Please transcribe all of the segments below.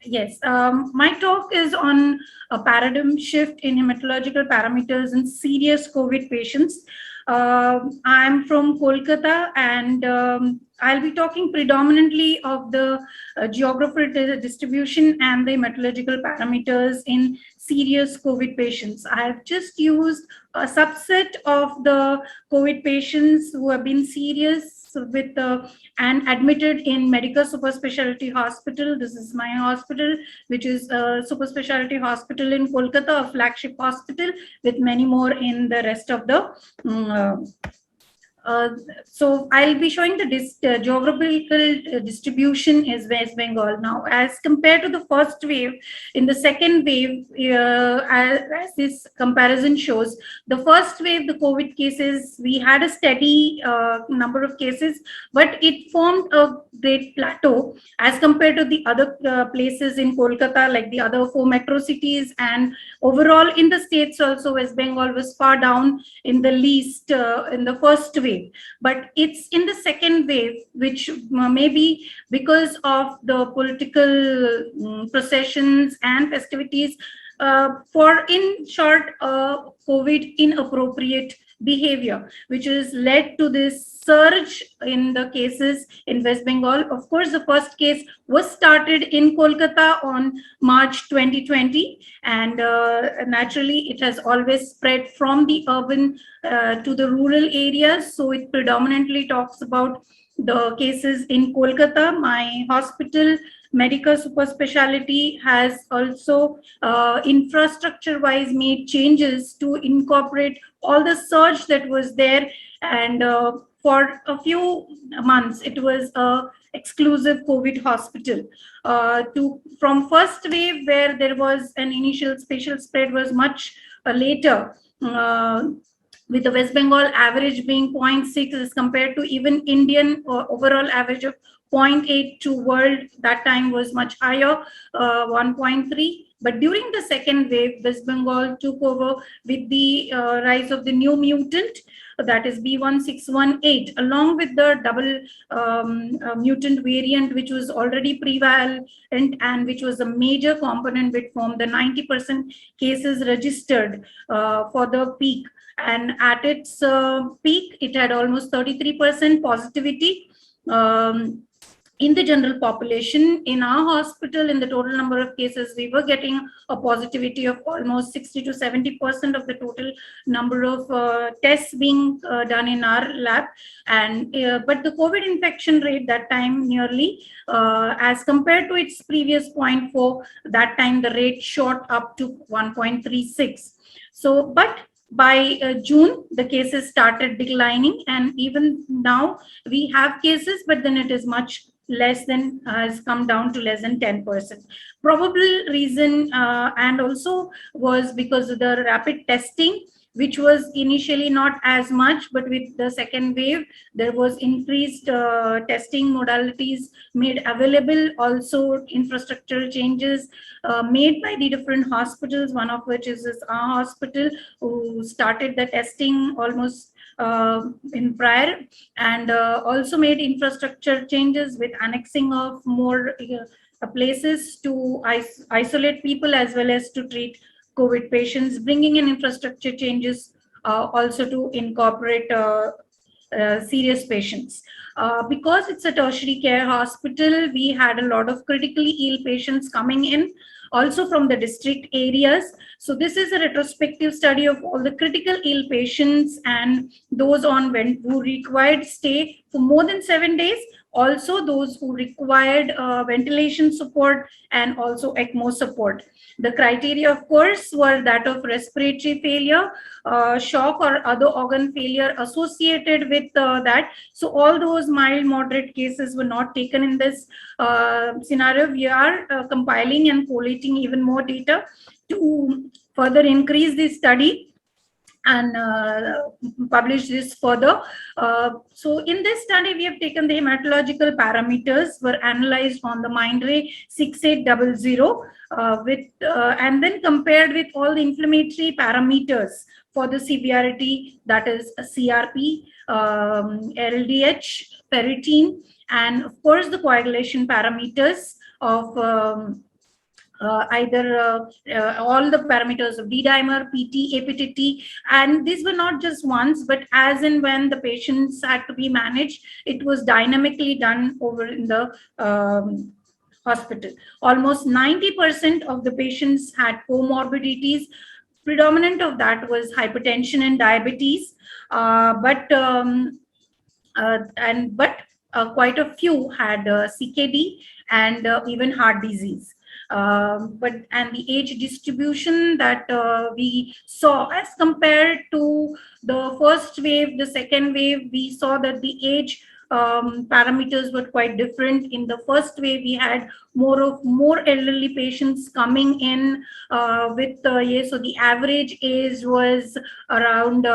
Yes, my talk is on a paradigm shift in hematological parameters in serious COVID patients. I'm from Kolkata, and I'll be talking predominantly of the geographical distribution and the hematological parameters in serious COVID patients. I have just used a subset of the COVID patients who have been serious with and admitted in medical super specialty hospital. This is my hospital, which is a super specialty hospital in Kolkata, a flagship hospital with many more in the rest of the uh, so I'll be showing the geographical distribution is West Bengal now as compared to the first wave. In the second wave, as this comparison shows, the first wave, the COVID cases, we had a steady number of cases, but it formed a great plateau as compared to the other places in Kolkata, like the other four metro cities, and overall in the states also, West Bengal was far down in the least in the first wave, but it's in the second wave, which maybe because of the political processions and festivities, for in short, COVID inappropriate behavior, which has led to this surge in the cases in West Bengal. Of course, the first case was started in Kolkata on March 2020, and naturally, it has always spread from the urban to the rural areas. So it predominantly talks about the cases in Kolkata. My hospital, medical super specialty, has also infrastructure wise made changes to incorporate all the surge that was there. And for a few months, it was a exclusive COVID hospital. To from first wave, where there was an initial spatial spread was much later. With the West Bengal average being zero point 0.6 as compared to even Indian overall average of 0.8, to world that time was much higher, 1.3. But during the second wave, West Bengal took over with the rise of the new mutant, that is B1618, along with the double mutant variant, which was already prevalent and which was a major component which formed the 90% cases registered for the peak. And at its peak, it had almost 33% positivity. In the general population, in our hospital, in the total number of cases, we were getting a positivity of almost 60 to 70% of the total number of tests being done in our lab. And but the COVID infection rate that time nearly, as compared to its previous 0.4, that time the rate shot up to 1.36. So, but by June, the cases started declining, and even now we have cases, but then it is much less than has come down to less than 10%. Probable reason and also was because of the rapid testing, which was initially not as much, but with the second wave, there was increased testing modalities made available. Also, infrastructure changes made by the different hospitals, one of which is our hospital, who started the testing almost in prior, and also made infrastructure changes with annexing of more places to isolate people as well as to treat COVID patients, bringing in infrastructure changes also to incorporate serious patients. Because it's a tertiary care hospital, we had a lot of critically ill patients coming in, also from the district areas. So this is a retrospective study of all the critical ill patients and those on who required stay for more than 7 days, also those who required ventilation support and also ECMO support. The criteria, of course, were that of respiratory failure, shock or other organ failure associated with that. So all those mild, moderate cases were not taken in this scenario. We are compiling and collating even more data to further increase this study and publish this further. So in this study, we have taken the hematological parameters were analyzed on the Mindray 6800 and then compared with all the inflammatory parameters for the severity, that is CRP, LDH, ferritin, and of course the coagulation parameters of either all the parameters of D-dimer, PT, APTT, and these were not just once, but as and when the patients had to be managed, it was dynamically done over in the hospital. Almost 90% of the patients had comorbidities. Predominant of that was hypertension and diabetes, but quite a few had CKD and even heart disease. And the age distribution that we saw as compared to the first wave, the second wave, we saw that the age parameters were quite different. In the first wave, we had more elderly patients coming in so the average age was around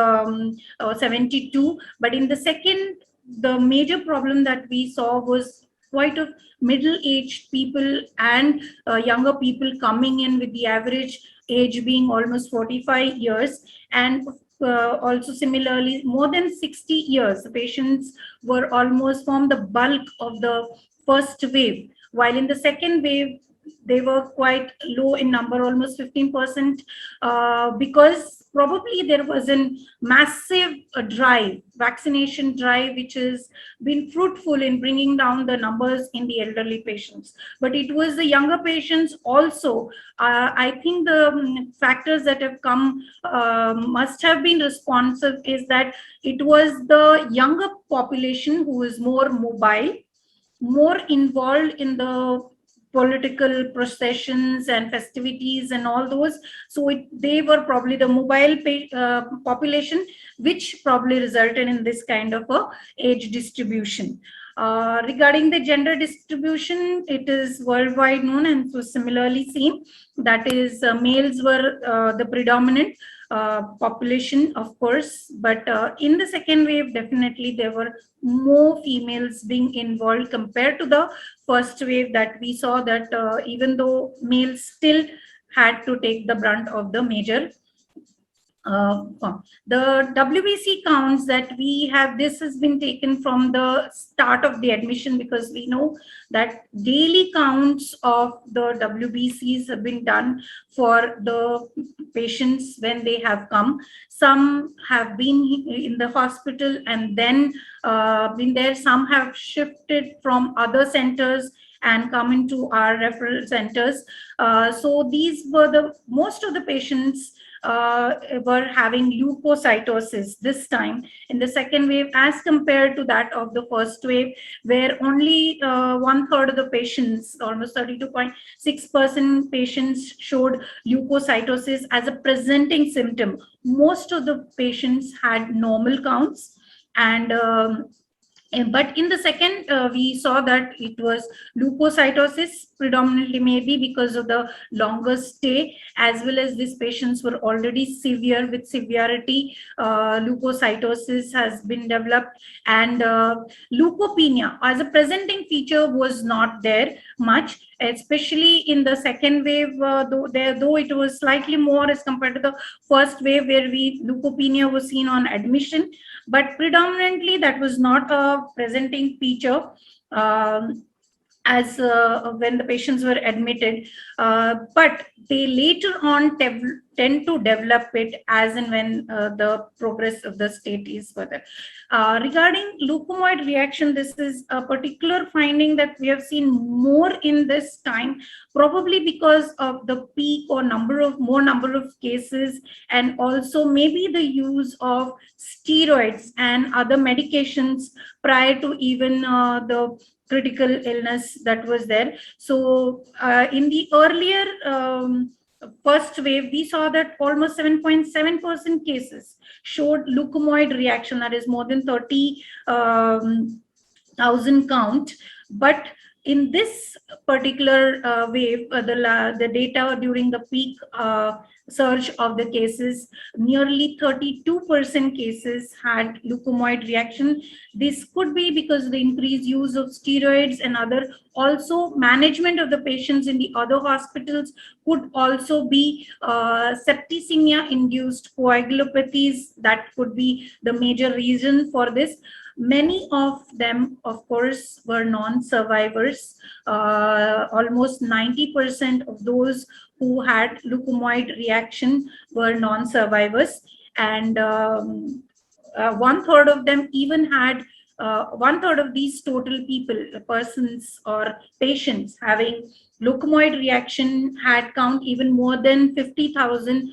72. But in the second, the major problem that we saw was quite a middle-aged people and younger people coming in, with the average age being almost 45 years. And also similarly, more than 60 years, the patients were almost from the bulk of the first wave, while in the second wave, they were quite low in number, almost 15%, because probably there was a massive vaccination drive, which has been fruitful in bringing down the numbers in the elderly patients. But it was the younger patients also. I think the factors that have come must have been responsive is that it was the younger population who is more mobile, more involved in the political processions and festivities and all those. So they were probably the mobile population, which probably resulted in this kind of a age distribution. Regarding the gender distribution, it is worldwide known and so similarly seen. That is, males were the predominant population, of course, but in the second wave, definitely there were more females being involved compared to the first wave, that we saw that even though males still had to take the brunt of the major the WBC counts that we have. This has been taken from the start of the admission, because we know that daily counts of the WBCs have been done for the patients when they have come. Some have been in the hospital and then been there. Some have shifted from other centers and come into our referral centers. So these were the most of the patients were having leukocytosis this time in the second wave, as compared to that of the first wave, where only 1/3 of the patients, almost 32.6% patients, showed leukocytosis as a presenting symptom. Most of the patients had normal counts, but in the second, we saw that it was leukocytosis predominantly, maybe because of the longer stay, as well as these patients were already severe with severity. Leukocytosis has been developed, and leukopenia as a presenting feature was not there much, especially in the second wave, though it was slightly more as compared to the first wave, where leukopenia was seen on admission, but predominantly that was not a presenting feature as when the patients were admitted, but they later on tend to develop it as and when the progress of the state is further. Regarding leukomoid reaction, this is a particular finding that we have seen more in this time, probably because of the peak or number of cases, and also maybe the use of steroids and other medications prior to even the critical illness that was there. So in the earlier first wave, we saw that almost 7.7% cases showed leukomoid reaction, that is more than 30,000 count. But in this particular wave, the data during the peak surge of the cases, nearly 32% cases had leukomoid reaction. This could be because of the increased use of steroids and other, also management of the patients in the other hospitals, could also be septicemia induced coagulopathies. That could be the major reason for this. Many of them, of course, were non-survivors. Almost 90% of those who had leukemoid reaction were non-survivors, and one third of them even had one third of these total people, persons or patients having leukemoid reaction had count even more than 50,000.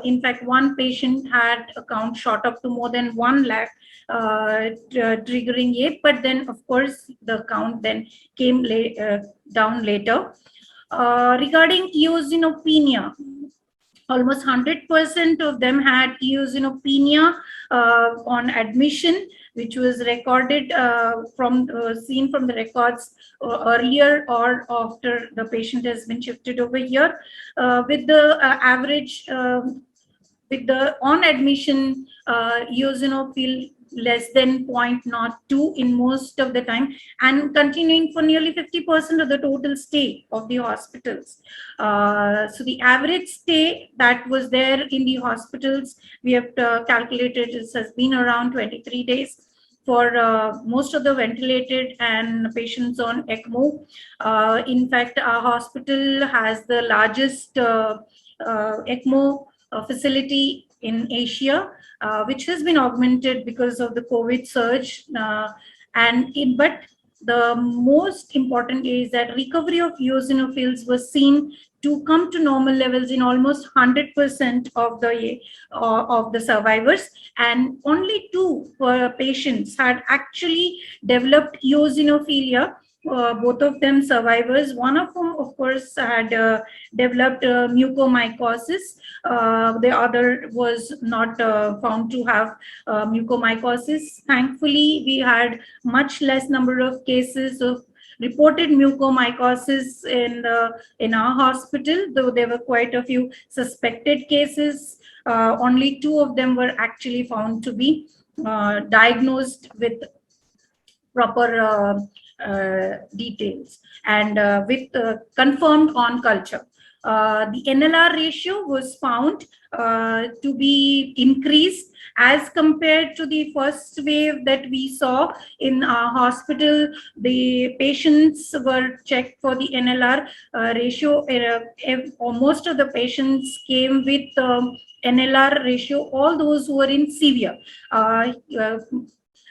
In fact, one patient had a count shot up to more than 1 lakh, triggering it. But then, of course, the count then came down later. Regarding eosinopenia, almost 100% of them had eosinopenia on admission, which was recorded seen from the records earlier or after the patient has been shifted over here, with the average with the on admission eosinophil less than 0.02 in most of the time, and continuing for nearly 50% of the total stay of the hospitals. So the average stay that was there in the hospitals, we have calculated, this has been around 23 days for most of the ventilated and patients on ECMO. In fact, our hospital has the largest ECMO facility in Asia, which has been augmented because of the COVID surge. But the most important is that recovery of eosinophils was seen to come to normal levels in almost 100% of the survivors, and only 2 patients had actually developed eosinophilia. Both of them survivors. One of whom, of course, had developed mucormycosis. The other was not found to have mucormycosis. Thankfully, we had much less number of cases of reported mucormycosis in our hospital, though there were quite a few suspected cases. Only 2 of them were actually found to be diagnosed with proper details and with confirmed on culture. The NLR ratio was found to be increased as compared to the first wave that we saw in our hospital. The patients were checked for the NLR ratio. Most of the patients came with NLR ratio. All those who were in severe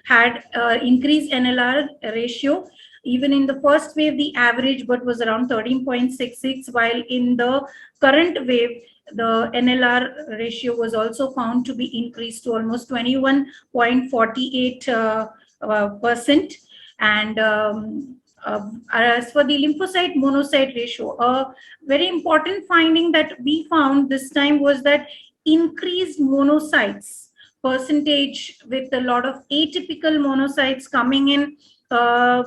had increased NLR ratio. Even in the first wave, the average but was around 13.66, while in the current wave, the NLR ratio was also found to be increased to almost 21.48%. And as for the lymphocyte monocyte ratio, a very important finding that we found this time was that increased monocytes percentage, with a lot of atypical monocytes coming in,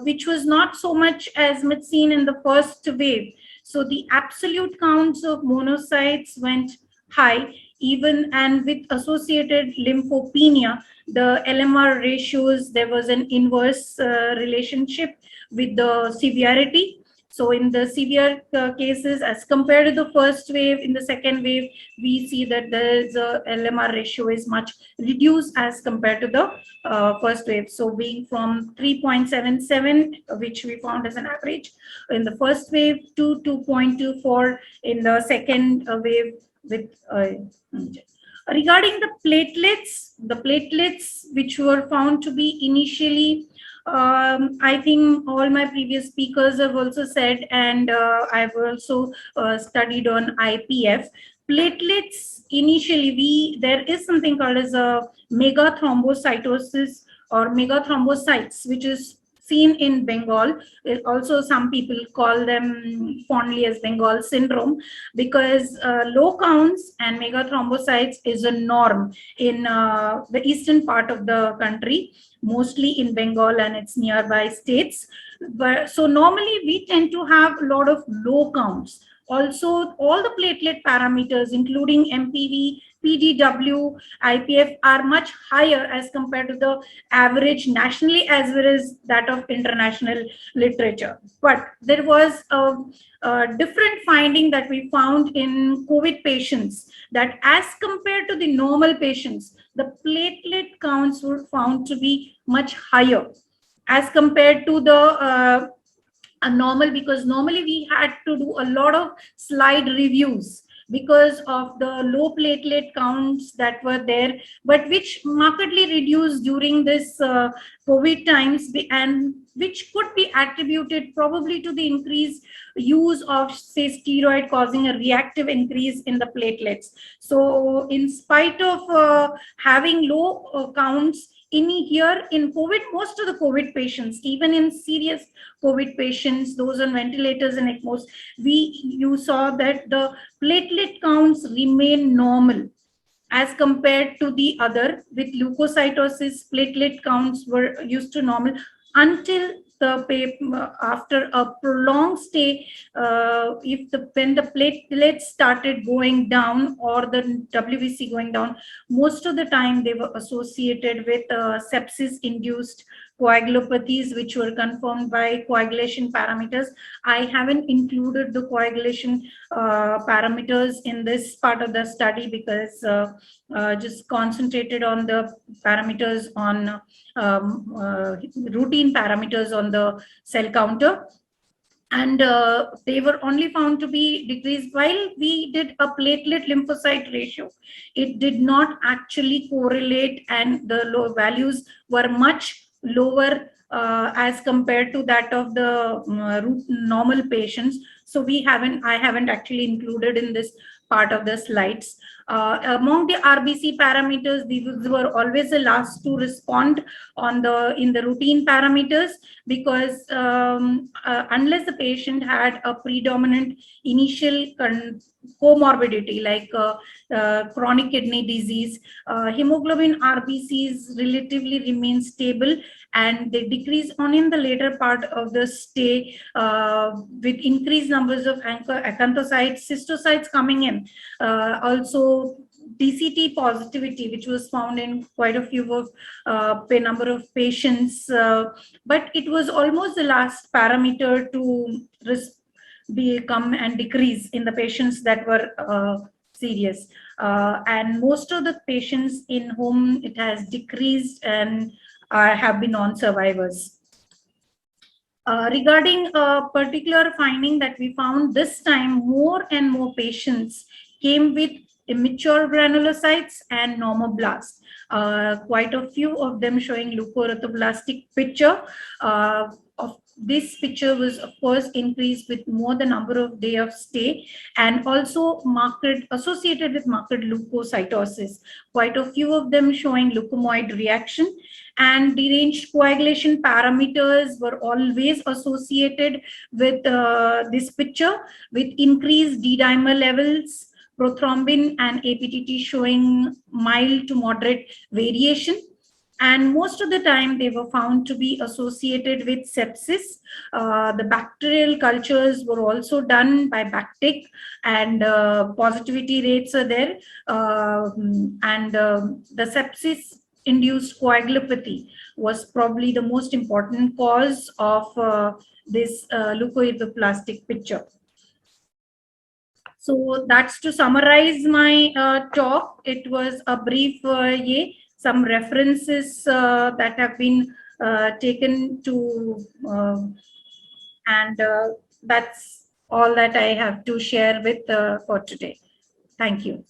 which was not so much as much seen in the first wave. So the absolute counts of monocytes went high, even, and with associated lymphopenia, the LMR ratios, there was an inverse relationship with the severity. So in the severe cases, as compared to the first wave, in the second wave, we see that the LMR ratio is much reduced as compared to the first wave. So being from 3.77, which we found as an average in the first wave, to 2.24 in the second wave. With regarding the platelets which were found to be initially, I think all my previous speakers have also said, and I've also studied on IPF. Platelets, initially, there is something called as a megathrombocytosis or megathrombocytes, which is seen in Bengal. Also, some people call them fondly as Bengal syndrome, because low counts and megathrombocytes is a norm in the eastern part of the country, mostly in Bengal and its nearby states. But so normally we tend to have a lot of low counts. Also, all the platelet parameters, including MPV, PDW, IPF are much higher as compared to the average nationally as well as that of international literature. But there was a different finding that we found in COVID patients, that as compared to the normal patients, the platelet counts were found to be much higher as compared to the normal, because normally we had to do a lot of slide reviews because of the low platelet counts that were there, but which markedly reduced during this COVID times, and which could be attributed probably to the increased use of, say, steroid causing a reactive increase in the platelets. So in spite of having low counts in here in COVID, most of the COVID patients, even in serious COVID patients, those on ventilators and ECMOs, you saw that the platelet counts remain normal as compared to the other. With leukocytosis, platelet counts were used to normal until after a prolonged stay, when the platelets started going down or the WBC going down, most of the time they were associated with sepsis-induced coagulopathies, which were confirmed by coagulation parameters. I haven't included the coagulation parameters in this part of the study because just concentrated on the parameters on routine parameters on the cell counter, and they were only found to be decreased while we did a platelet lymphocyte ratio. It did not actually correlate, and the low values were much lower as compared to that of the normal patients. So I haven't actually included in this part of the slides. Among the RBC parameters, these were always the last to respond in the routine parameters, because unless the patient had a predominant initial comorbidity like chronic kidney disease, hemoglobin RBCs relatively remain stable, and they decrease on in the later part of the stay with increased numbers of acanthocytes, cystocytes coming in. Also DCT positivity, which was found in quite a few of number of patients, but it was almost the last parameter to become and decrease in the patients that were serious. And most of the patients in whom it has decreased and have been non-survivors. Regarding a particular finding that we found this time, more and more patients came with immature granulocytes and normoblasts. Quite a few of them showing leukoerythroblastic picture. Of this picture was of course increased with more the number of day of stay, and also associated with marked leukocytosis. Quite a few of them showing leukomoid reaction, and deranged coagulation parameters were always associated with this picture, with increased D-dimer levels, prothrombin and APTT showing mild to moderate variation. And most of the time they were found to be associated with sepsis. The bacterial cultures were also done by BACTIC, and positivity rates are there. The sepsis induced coagulopathy was probably the most important cause of this leukoerythroplastic picture. So that's to summarize my talk. It was a brief some references that have been taken to, and that's all that I have to share with for today. Thank you.